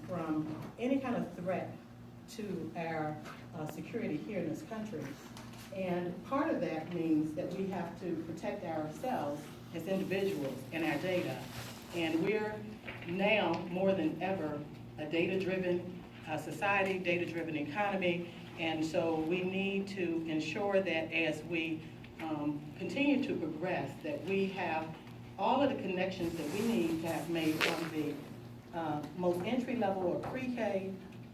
from any kind of threat to our security here in this country. And part of that means that we have to protect ourselves as individuals and our data. And we're now more than ever a data-driven society, data-driven economy, and so we need to ensure that as we continue to progress, that we have all of the connections that we need to have made from the most entry level or pre-K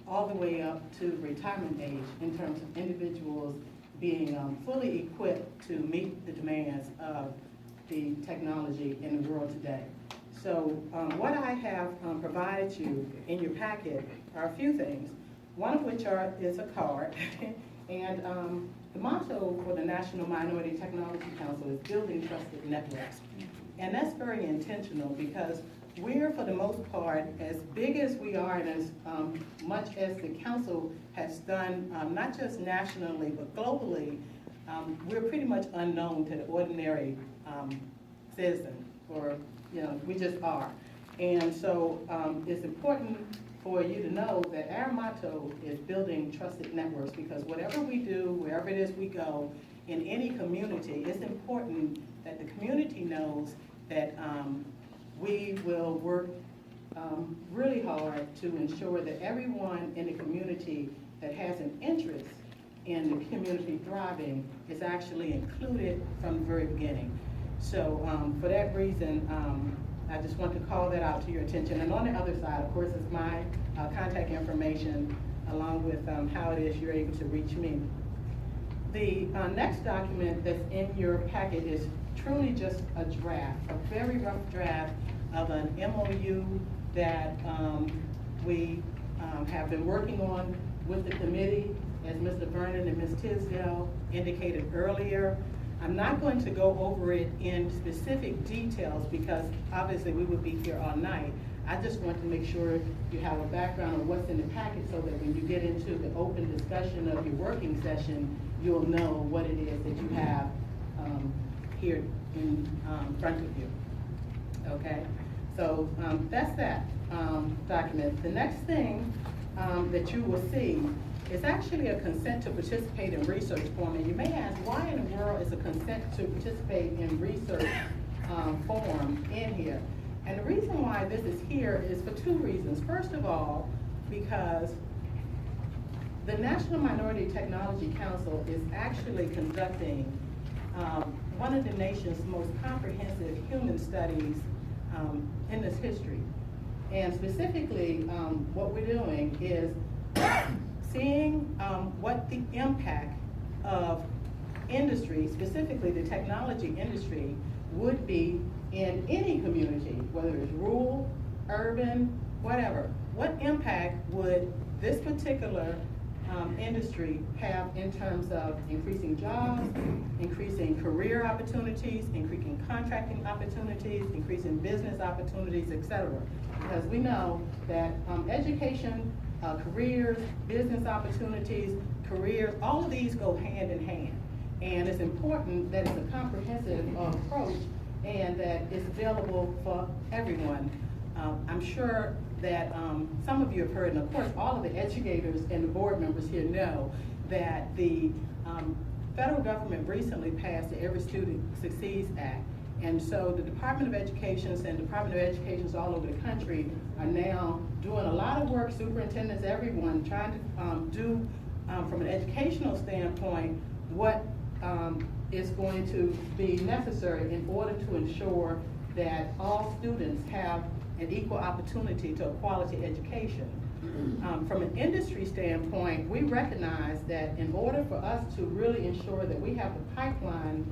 all the way up to retirement age in terms of individuals being fully equipped to meet the demands of the technology in the world today. So what I have provided you in your packet are a few things, one of which is a card. And the motto for the National Minority Technology Council is building trusted networks. And that's very intentional because we're, for the most part, as big as we are and as much as the council has done, not just nationally, but globally, we're pretty much unknown to the ordinary citizen, or, we just are. And so it's important for you to know that our motto is building trusted networks, because whatever we do, wherever it is we go, in any community, it's important that the community knows that we will work really hard to ensure that everyone in the community that has an interest in the community thriving is actually included from the very beginning. So for that reason, I just want to call that out to your attention. And on the other side, of course, is my contact information, along with how it is you're able to reach me. The next document that's in your packet is truly just a draft, a very rough draft of an MOU that we have been working on with the committee, as Mr. Vernon and Ms. Tisdale indicated earlier. I'm not going to go over it in specific details because obviously we would be here all night. I just want to make sure you have a background of what's in the packet so that when you get into the open discussion of your working session, you'll know what it is that you have here in front of you. Okay, so that's that document. The next thing that you will see is actually a consent to participate in research form. And you may ask, why in the world is a consent to participate in research form in here? And the reason why this is here is for two reasons. First of all, because the National Minority Technology Council is actually conducting one of the nation's most comprehensive human studies in this history. And specifically, what we're doing is seeing what the impact of industry, specifically the technology industry, would be in any community, whether it's rural, urban, whatever. What impact would this particular industry have in terms of increasing jobs, increasing career opportunities, increasing contracting opportunities, increasing business opportunities, etc. Because we know that education, careers, business opportunities, careers, all of these go hand in hand. And it's important that it's a comprehensive approach and that it's available for everyone. I'm sure that some of you have heard, and of course all of the educators and the board members here know that the federal government recently passed the Every Student Succeeds Act. And so the Department of Educations and Department of Educations all over the country are now doing a lot of work, superintendents, everyone, trying to do, from an educational standpoint, what is going to be necessary in order to ensure that all students have an equal opportunity to a quality education. From an industry standpoint, we recognize that in order for us to really ensure that we have the pipeline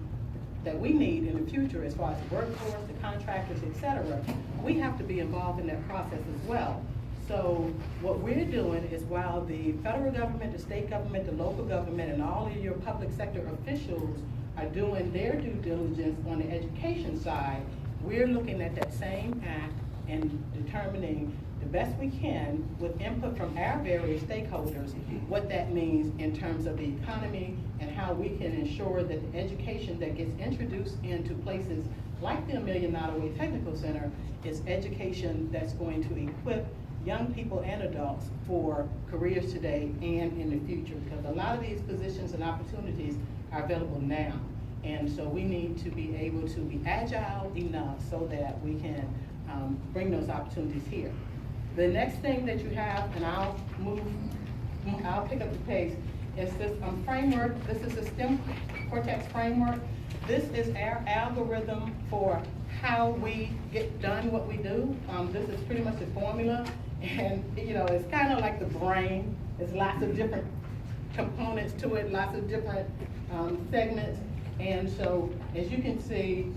that we need in the future as far as the workforce, the contractors, etc., we have to be involved in that process as well. So what we're doing is, while the federal government, the state government, the local government, and all of your public sector officials are doing their due diligence on the education side, we're looking at that same act and determining the best we can, with input from our various stakeholders, what that means in terms of the economy and how we can ensure that the education that gets introduced into places like the Amelia-Nottoway Technical Center is education that's going to equip young people and adults for careers today and in the future, because a lot of these positions and opportunities are available now. And so we need to be able to be agile enough so that we can bring those opportunities here. The next thing that you have, and I'll pick up the pace, is this framework. This is the STEM-CTE framework. This is our algorithm for how we get done what we do. This is pretty much a formula, and it's kind of like the brain. There's lots of different components to it, lots of different segments. And so, as you can see,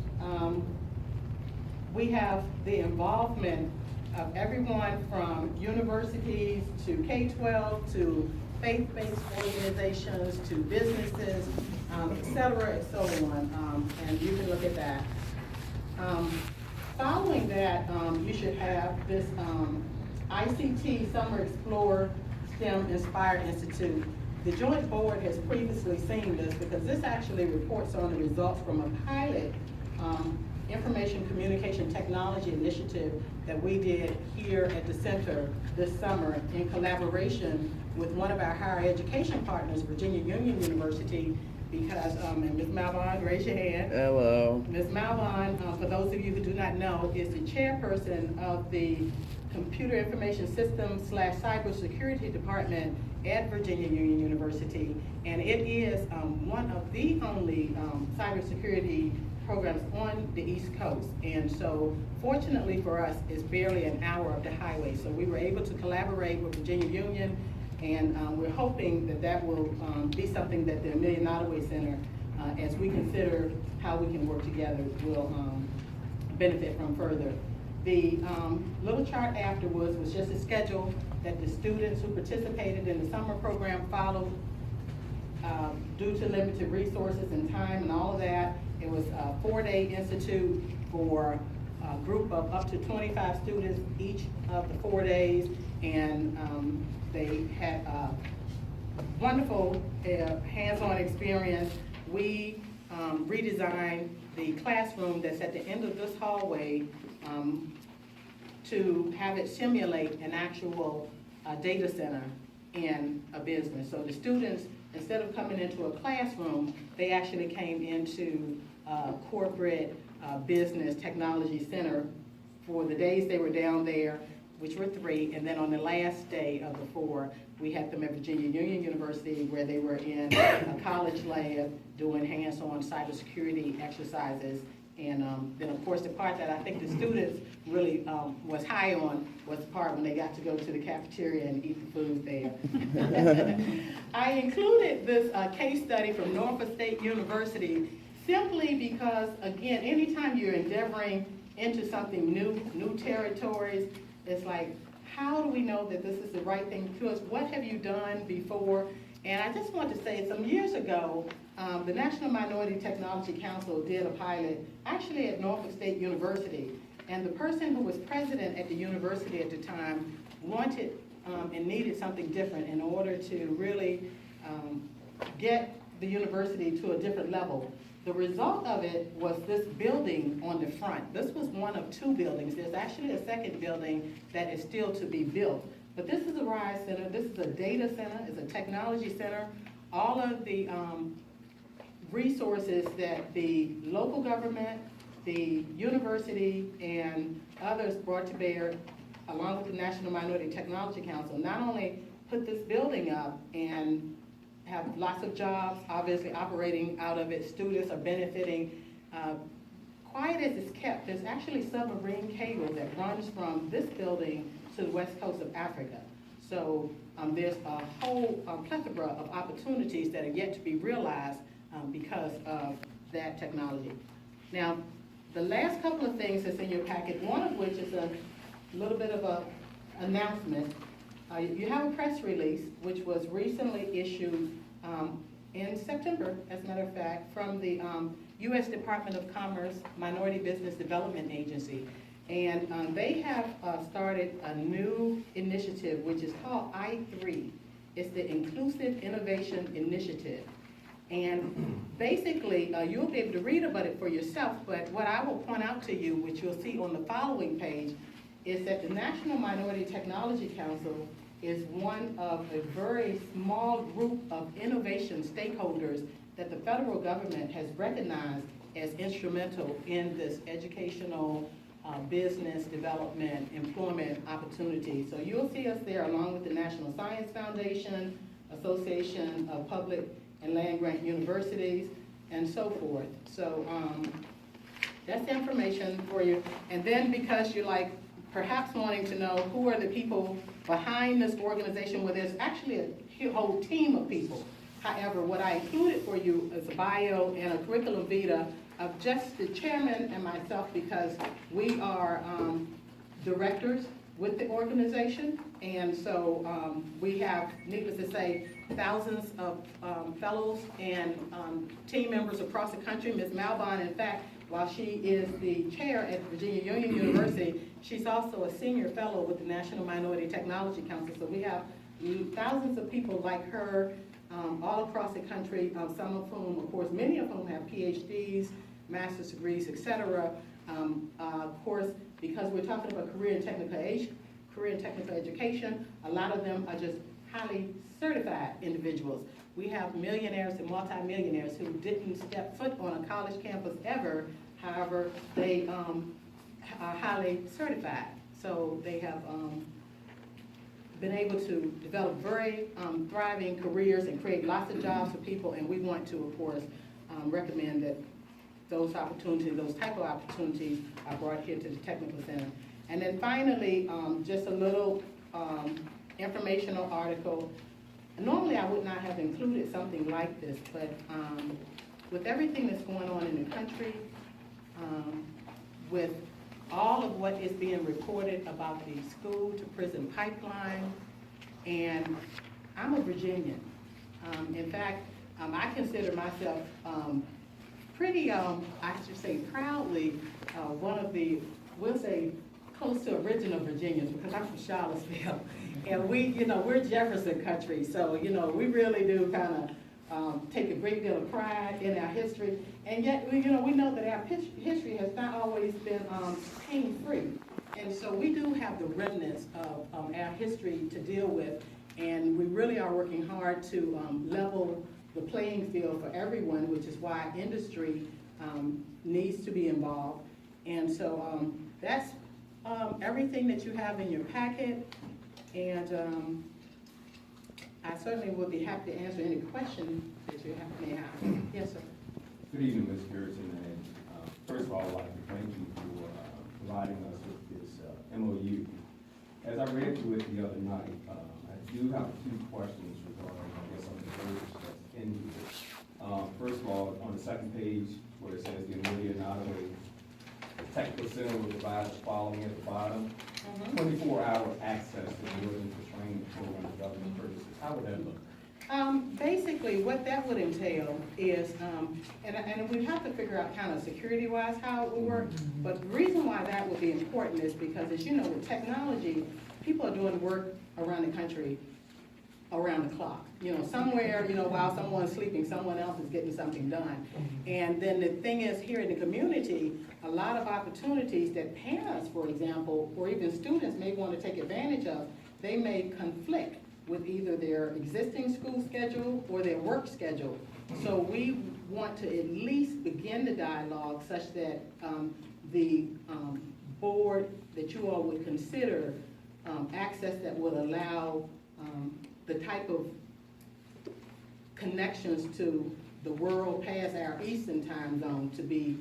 we have the involvement of everyone from universities to K-12 to faith-based organizations to businesses, et cetera, and so on. And you can look at that. Following that, you should have this ICT Summer Explorer STEM Inspired Institute. The Joint Board has previously seen this because this actually reports on the results from a pilot information communication technology initiative that we did here at the center this summer in collaboration with one of our higher education partners, Virginia Union University, because, and Ms. Malvon, raise your hand. Hello. Ms. Malvon, for those of you who do not know, is the chairperson of the Computer Information Systems / Cybersecurity Department at Virginia Union University, and it is one of the only cybersecurity programs on the East Coast. And so fortunately for us, it's barely an hour of the highway. So we were able to collaborate with Virginia Union, and we're hoping that that will be something that the Amelia-Nottoway Center, as we consider how we can work together, will benefit from further. The little chart afterwards was just a schedule that the students who participated in the summer program followed. Due to limited resources and time and all of that, it was a 4-day institute for a group of up to 25 students each of the 4 days, and they had a wonderful hands-on experience. We redesigned the classroom that's at the end of this hallway to have it simulate an actual data center in a business. So the students, instead of coming into a classroom, they actually came into a corporate business technology center for the days they were down there, which were 3, and then on the last day of the 4, we had them at Virginia Union University, where they were in a college lab doing hands-on cybersecurity exercises. And then of course the part that I think the students really was high on was the part when they got to go to the cafeteria and eat the food there. I included this case study from Norfolk State University simply because, again, anytime you're endeavoring into something new territories, it's like, how do we know that this is the right thing to us? What have you done before? And I just want to say, some years ago, the National Minority Technology Council did a pilot, actually at Norfolk State University, and the person who was president at the university at the time wanted and needed something different in order to really get the university to a different level. The result of it was this building on the front. This was one of 2 buildings. There's actually a second building that is still to be built. But this is a RISE Center, this is a data center, it's a technology center. All of the resources that the local government, the university, and others brought to bear, along with the National Minority Technology Council, not only put this building up and have lots of jobs, obviously operating out of it, students are benefiting. Quiet as it's kept, there's actually submarine cable that runs from this building to the west coast of Africa. So there's a whole plethora of opportunities that are yet to be realized because of that technology. Now, the last couple of things that's in your packet, one of which is a little bit of an announcement. You have a press release which was recently issued in September, as a matter of fact, from the U.S. Department of Commerce Minority Business Development Agency. And they have started a new initiative which is called I3. It's the Inclusive Innovation Initiative. And basically, you'll be able to read about it for yourself, but what I will point out to you, which you'll see on the following page, is that the National Minority Technology Council is one of a very small group of innovation stakeholders that the federal government has recognized as instrumental in this educational, business development, employment opportunity. So you'll see us there along with the National Science Foundation, Association of Public and Land-Grant Universities, and so forth. So that's the information for you. And then because you're like perhaps wanting to know who are the people behind this organization, well, there's actually a whole team of people. However, what I included for you is a bio and a curriculum vitae of just the chairman and myself, because we are directors with the organization. And so we have, needless to say, thousands of fellows and team members across the country. Ms. Malbon, in fact, while she is the chair at Virginia Union University, she's also a senior fellow with the National Minority Technology Council. So we have thousands of people like her all across the country, some of whom, of course, many of whom have PhDs, master's degrees, etc. Of course, because we're talking about career and technical education, a lot of them are just highly certified individuals. We have millionaires and multimillionaires who didn't step foot on a college campus ever. However, they are highly certified. So they have been able to develop very thriving careers and create lots of jobs for people. And we want to, of course, recommend that those opportunities, those type of opportunities are brought here to the Technical Center. And then finally, just a little informational article. Normally I would not have included something like this, but with everything that's going on in the country, with all of what is being reported about the school to prison pipeline, and I'm a Virginian. In fact, I consider myself pretty, I should say proudly, one of the, we'll say, close to original Virginians, because I'm from Charlottesville. And we, we're Jefferson country, so, we really do kind of take a great deal of pride in our history. And yet, we know that our history has not always been pain-free. And so we do have the remnants of our history to deal with, and we really are working hard to level the playing field for everyone, which is why industry needs to be involved. And so that's everything that you have in your packet. And I certainly will be happy to answer any questions that you may have. Yes, sir. Good evening, Ms. Cureton. And first of all, I'd like to thank you for providing us with this MOU. As I read through it the other night, I do have a few questions regarding, I guess, some of the verbiage that's in here. First of all, on the second page where it says the Amelia-Nottoway Technical Center will provide the following at the bottom. 24-hour access to building for training program for government purposes. How would that look? Basically, what that would entail is, and we have to figure out kind of security-wise how it would work, but the reason why that would be important is because, as you know, with technology, people are doing work around the country around the clock. Somewhere, while someone's sleeping, someone else is getting something done. And then the thing is, here in the community, a lot of opportunities that parents, for example, or even students may want to take advantage of, they may conflict with either their existing school schedule or their work schedule. So we want to at least begin the dialogue such that the board, that you all would consider access that would allow the type of connections to the world past our Eastern time zone to be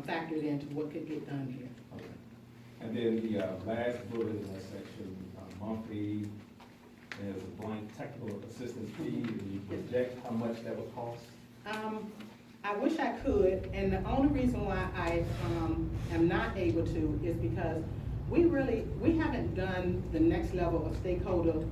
factored into what could get done here. Okay. And then the last bullet in that section, monthly, there's a blank technical assistance fee. Did you project how much that would cost? I wish I could, and the only reason why I am not able to is because we haven't done the next level of stakeholder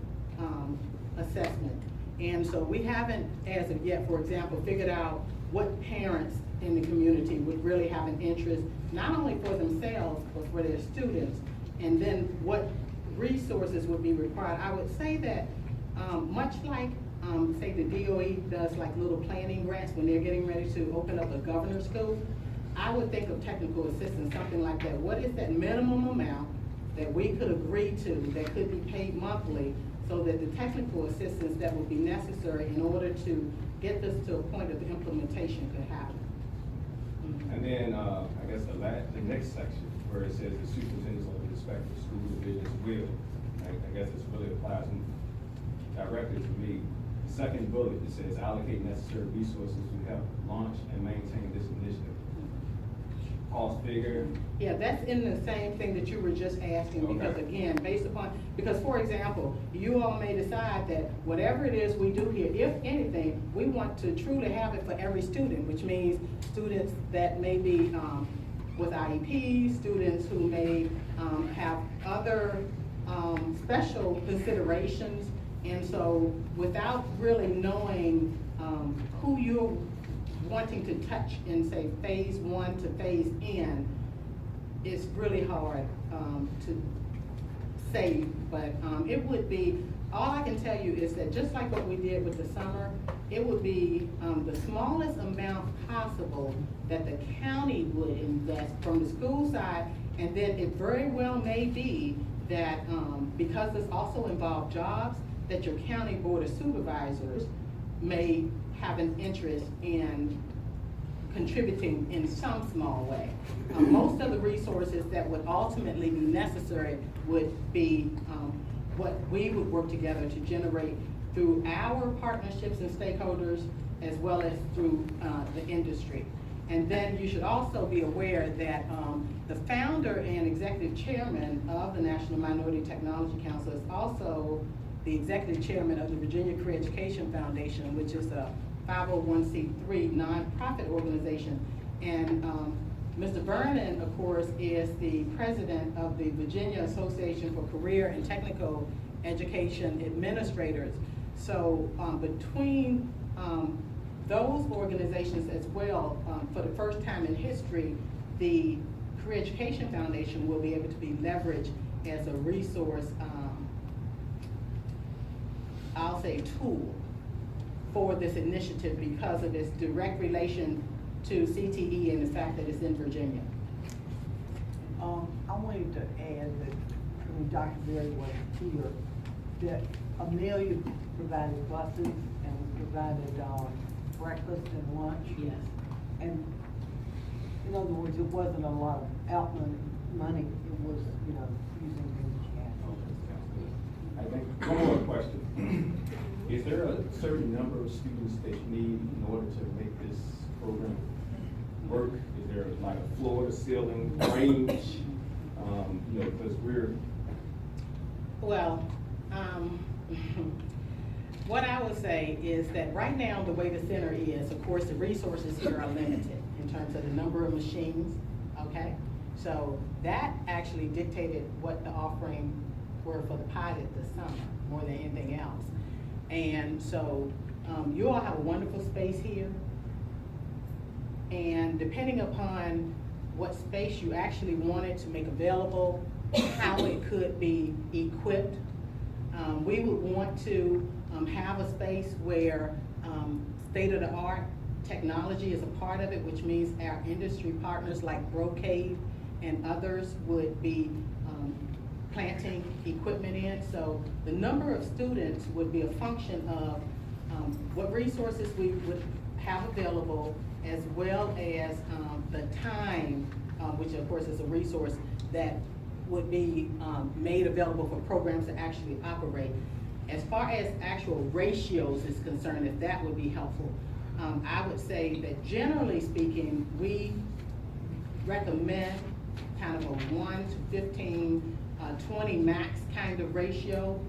assessment. And so we haven't, as of yet, for example, figured out what parents in the community would really have an interest, not only for themselves, but for their students, and then what resources would be required. I would say that much like, say the DOE does like little planning grants when they're getting ready to open up a governor's school, I would think of technical assistance, something like that. What is that minimum amount that we could agree to that could be paid monthly, so that the technical assistance that would be necessary in order to get this to a point of implementation could happen. And then, I guess the next section, where it says the superintendents of the respective school divisions will, I guess this really applies directly to me. The second bullet, it says allocate necessary resources to help launch and maintain this initiative. Cost figure. Yeah, that's in the same thing that you were just asking, because again, based upon, because for example, you all may decide that whatever it is we do here, if anything, we want to truly have it for every student, which means students that may be with IEPs, students who may have other special considerations. And so without really knowing who you're wanting to touch in, say, phase 1 to phase N, it's really hard to say, but it would be, all I can tell you is that just like what we did with the summer, it would be the smallest amount possible that the county would invest from the school side, and then it very well may be that because this also involves jobs, that your county board of supervisors may have an interest in contributing in some small way. Most of the resources that would ultimately be necessary would be what we would work together to generate through our partnerships and stakeholders, as well as through the industry. And then you should also be aware that the founder and executive chairman of the National Minority Technology Council is also the executive chairman of the Virginia Career Education Foundation, which is a 501c3 nonprofit organization. And Mr. Vernon, of course, is the president of the Virginia Association for Career and Technical Education Administrators. So between those organizations as well, for the first time in history, the Career Education Foundation will be able to be leveraged as a resource, I'll say tool, for this initiative because of its direct relation to CTE and the fact that it's in Virginia. I wanted to add that, I mean, Dr. Berry was here, that Amelia provided buses and provided breakfast and lunch. Yes. And in other words, it wasn't a lot of outlay money, it was, you know, using things she had. I think, one more question. Is there a certain number of students that you need in order to make this program work? Is there like a floor to ceiling range? You know, because we're... Well, what I would say is that right now, the way the center is, of course, the resources here are limited in terms of the number of machines, okay? So that actually dictated what the offering were for the pilot this summer, more than anything else. And so you all have a wonderful space here. And depending upon what space you actually wanted to make available, how it could be equipped, we would want to have a space where state-of-the-art technology is a part of it, which means our industry partners like Brocade and others would be planting equipment in. So the number of students would be a function of what resources we would have available, as well as the time, which of course is a resource that would be made available for programs to actually operate. As far as actual ratios is concerned, if that would be helpful, I would say that generally speaking, we recommend kind of a 1 to 15, 20 max kind of ratio.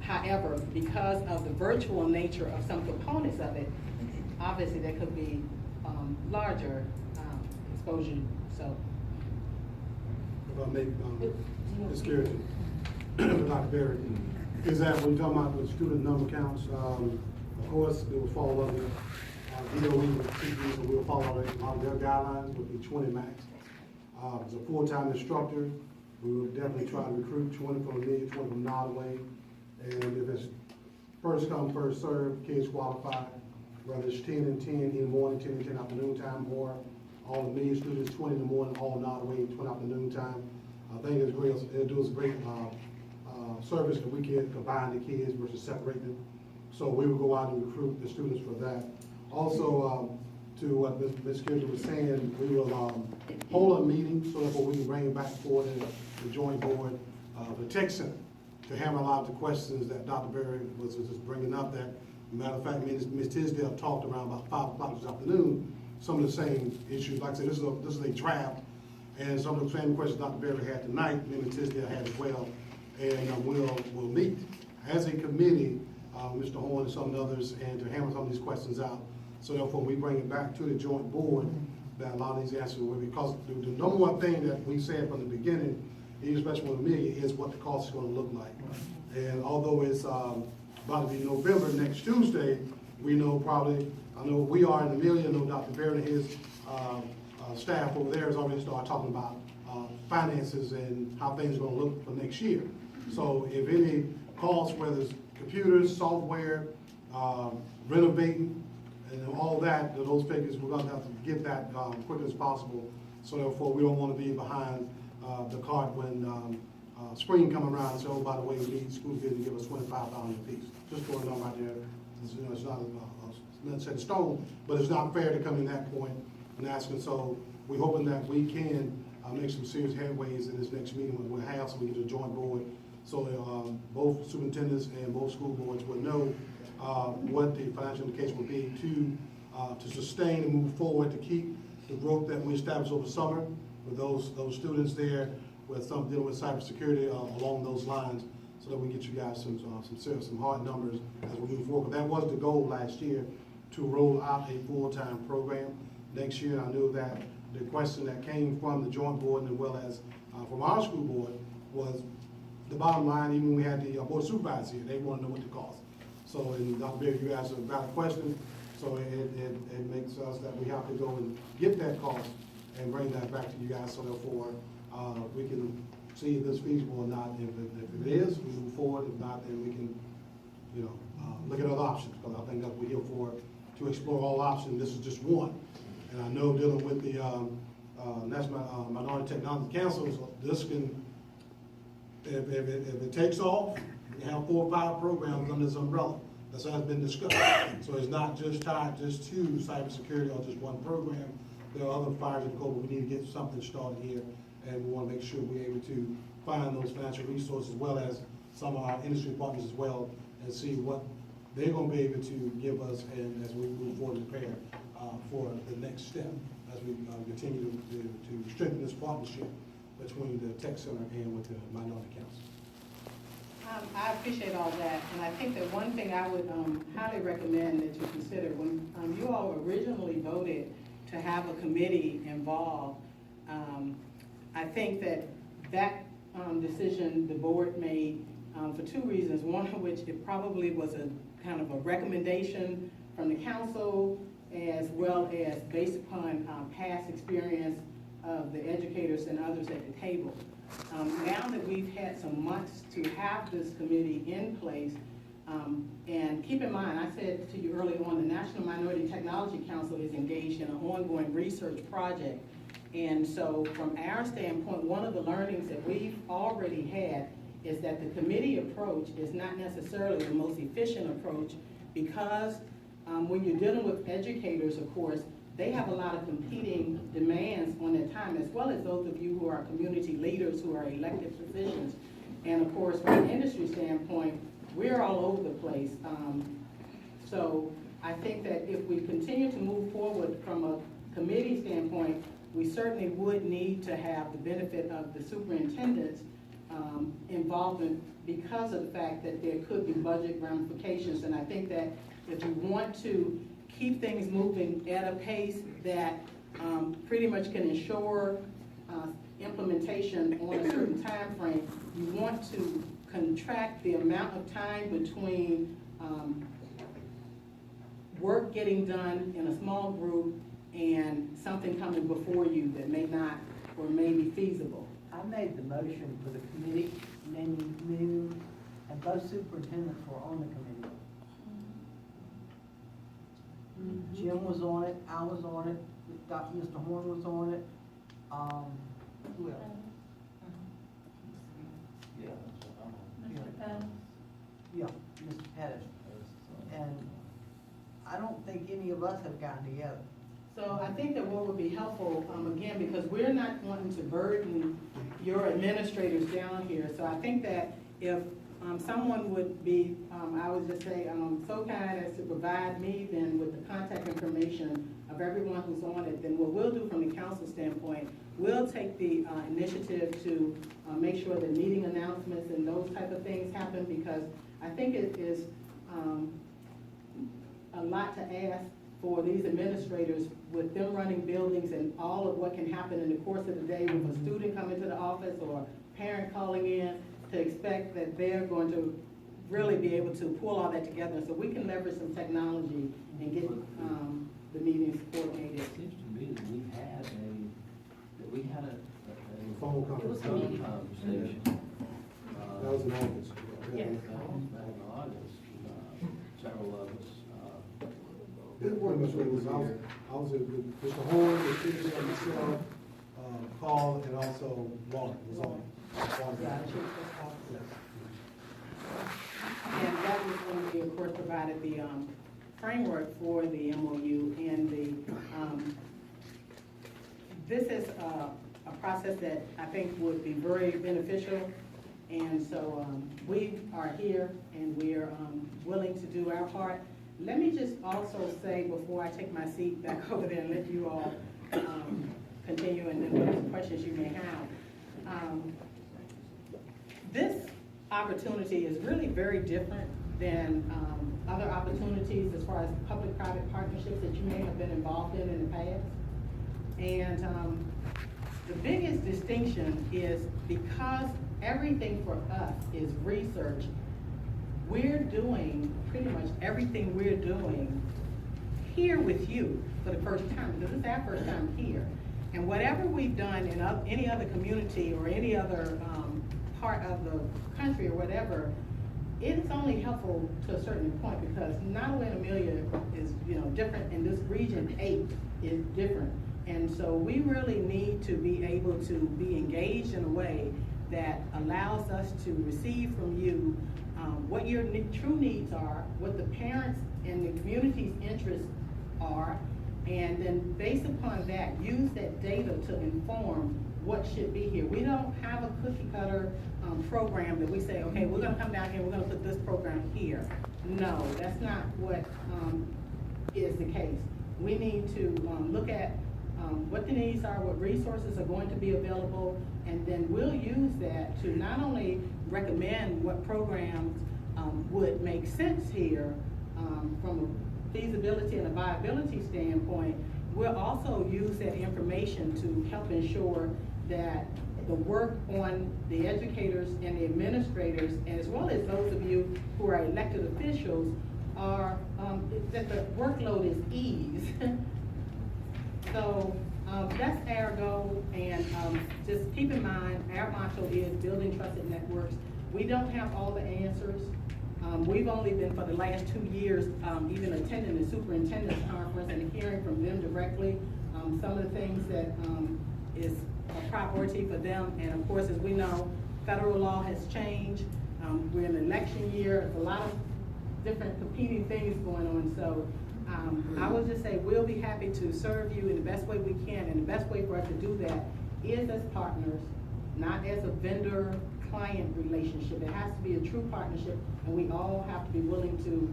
However, because of the virtual nature of some components of it, obviously there could be larger exposure. So, if I may, Ms. Cureton, Dr. Berry, is that when you're talking about the student number counts, of course, it will fall under DOE with CTE, so we'll follow their guidelines, would be 20 max. As a full-time instructor, we will definitely try to recruit 20 from Amelia, 20 from Nottoway. And if it's first come, first served, kids qualify, whether it's 10 and 10 in the morning, 10 and 10 afternoon time, or all Amelia students, 20 in the morning, all Nottoway, 20 afternoon time. I think it's great, it'll do us a great, service that we can combine the kids versus separate them. So we will go out and recruit the students for that. Also, to what Ms. Cureton was saying, we will, hold a meeting so that we can bring it back forward in the joint board, the tech center, to hammer a lot of the questions that Dr. Berry was just bringing up. That, matter of fact, me and Ms. Tisdale talked around about 5 o'clock this afternoon, some of the same issues. Like I said, this is a draft, and some of the same questions Dr. Berry had tonight, me and Ms. Tisdale had as well. And we'll meet as a committee, Mr. Horn and some others, and to hammer some of these questions out. So therefore, we bring it back to the joint board, that a lot of these answers will be, because the number one thing that we said from the beginning, especially with Amelia, is what the cost is gonna look like. And although it's about to be November next Tuesday, we know probably, I know we are in Amelia, I know Dr. Barrett and his staff over there has already started talking about finances and how things are gonna look for next year. So if any costs, whether it's computers, software, renovating, and all that, those figures, we're gonna have to get that quick as possible. So therefore, we don't wanna be behind the cart when spring come around and say, oh, by the way, we need school kids to give us $25 a piece. Just throwing it on right there. It's not nothing set in stone, but it's not fair to come in that point and asking. So we're hoping that we can make some serious headways in this next meeting we'll have, so we get a joint board. So both superintendents and both school boards will know what the financial implication will be to sustain and move forward, to keep the growth that we established over summer with those students there, with some dealing with cybersecurity along those lines, so that we get you guys some hard numbers as we move forward. That was the goal last year, to roll out a full-time program next year. I knew that the question that came from the joint board as well as from our school board was the bottom line. Even when we had the board of supervisors here, they want to know what the cost. So, and Dr. Beard, you asked a valid question. So it makes us that we have to go and get that cost and bring that back to you guys. So therefore, we can see if it's feasible or not. If it is, we move forward. If not, then we can, look at other options. Because I think that we're here to explore all options. This is just one. And I know dealing with the National Minority Technology Councils, this can, if it takes off, we have 4 or 5 programs under this umbrella. That's how it's been discussed. So it's not just tied just to cybersecurity or just one program. There are other fires in the cold, but we need to get something started here. And we want to make sure we're able to find those financial resources, as well as some of our industry partners as well, and see what they're going to be able to give us, and as we move forward and prepare for the next step, as we continue to strengthen this partnership between the Tech Center and with the Minority Council. I appreciate all that, and I think that one thing I would highly recommend that you consider, when you all originally voted to have a committee involved, I think that decision the board made for 2 reasons. One of which, it probably was a kind of a recommendation from the council, as well as based upon past experience of the educators and others at the table. Now that we've had some months to have this committee in place, and keep in mind, I said to you early on, the National Minority Technology Council is engaged in an ongoing research project. And so from our standpoint, one of the learnings that we've already had is that the committee approach is not necessarily the most efficient approach, because when you're dealing with educators, of course, they have a lot of competing demands on their time, as well as those of you who are community leaders who are elected positions. And of course, from an industry standpoint, we're all over the place. So I think that if we continue to move forward from a committee standpoint, we certainly would need to have the benefit of the superintendent's involvement, because of the fact that there could be budget ramifications. And I think that if you want to keep things moving at a pace that pretty much can ensure implementation on a certain time frame, you want to contract the amount of time between work getting done in a small group and something coming before you that may not or may be feasible. I made the motion for the committee, and then you moved, and both superintendents were on the committee. Jim was on it, I was on it, Mr. Horn was on it, who else? Yeah, Mr. Pettis. And I don't think any of us have gotten together. So I think that what would be helpful, again, because we're not wanting to burden your administrators down here, so I think that if someone would be, I would just say, so kind as to provide me then with the contact information of everyone who's on it, then what we'll do from the council standpoint, we'll take the initiative to make sure that meeting announcements and those type of things happen, because I think it is a lot to ask for these administrators with them running buildings and all of what can happen in the course of the day with a student coming to the office or parent calling in, to expect that they're going to really be able to pull all that together. So we can leverage some technology and get the meetings coordinated. It seems to me that we had a Phone conversation. conversation. That was in August. Yes. Back in August, several of us, It pretty much what it was. I was with Mr. Horn, the city, and myself, Carl, and also Mark was on. And that was when we, of course, provided the framework for the MOU, and this is a process that I think would be very beneficial. And so we are here and we are willing to do our part. Let me just also say, before I take my seat back over there and let you all continue, and then whatever questions you may have. This opportunity is really very different than other opportunities as far as public-private partnerships that you may have been involved in the past. And the biggest distinction is because everything for us is research, we're doing pretty much everything we're doing here with you for the first time, because it's our first time here. And whatever we've done in any other community or any other part of the country or whatever, it's only helpful to a certain point, because not only Amelia is different, and this region 8 is different. And so we really need to be able to be engaged in a way that allows us to receive from you what your true needs are, what the parents and the community's interests are, and then based upon that, use that data to inform what should be here. We don't have a cookie cutter program that we say, okay, we're gonna come down here, we're gonna put this program here. No, that's not what is the case. We need to look at what the needs are, what resources are going to be available, and then we'll use that to not only recommend what programs would make sense here from a feasibility and a viability standpoint. We'll also use that information to help ensure that the work on the educators and the administrators, and as well as those of you who are elected officials, are that the workload is eased. So that's our goal, and just keep in mind, our motto is building trusted networks. We don't have all the answers. We've only been, for the last 2 years, even attending the superintendent's conference and hearing from them directly some of the things that is a priority for them. And of course, as we know, federal law has changed. We're in an election year. There's a lot of different competing things going on. So I would just say we'll be happy to serve you in the best way we can. And the best way for us to do that is as partners, not as a vendor-client relationship. It has to be a true partnership, and we all have to be willing to,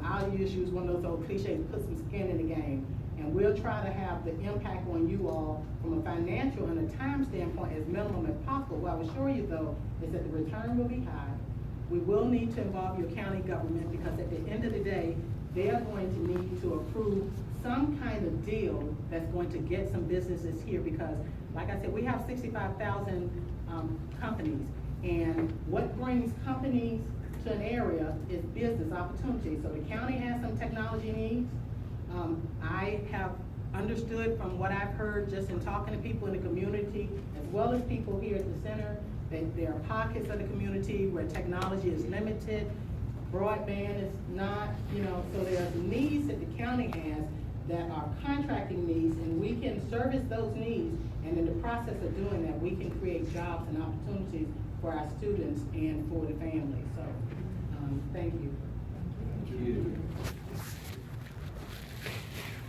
I'll use one of those old cliches, put some skin in the game. And we'll try to have the impact on you all from a financial and a time standpoint as minimum as possible. What I will assure you, though, is that the return will be high. We will need to involve your county government, because at the end of the day, they are going to need to approve some kind of deal that's going to get some businesses here, because, like I said, we have 65,000 companies, and what brings companies to an area is business opportunity. So the county has some technology needs. I have understood from what I've heard just in talking to people in the community, as well as people here at the center, that there are pockets of the community where technology is limited, broadband is not, so there's needs that the county has that are contracting needs, and we can service those needs, and in the process of doing that, we can create jobs and opportunities for our students and for the families. So, thank you.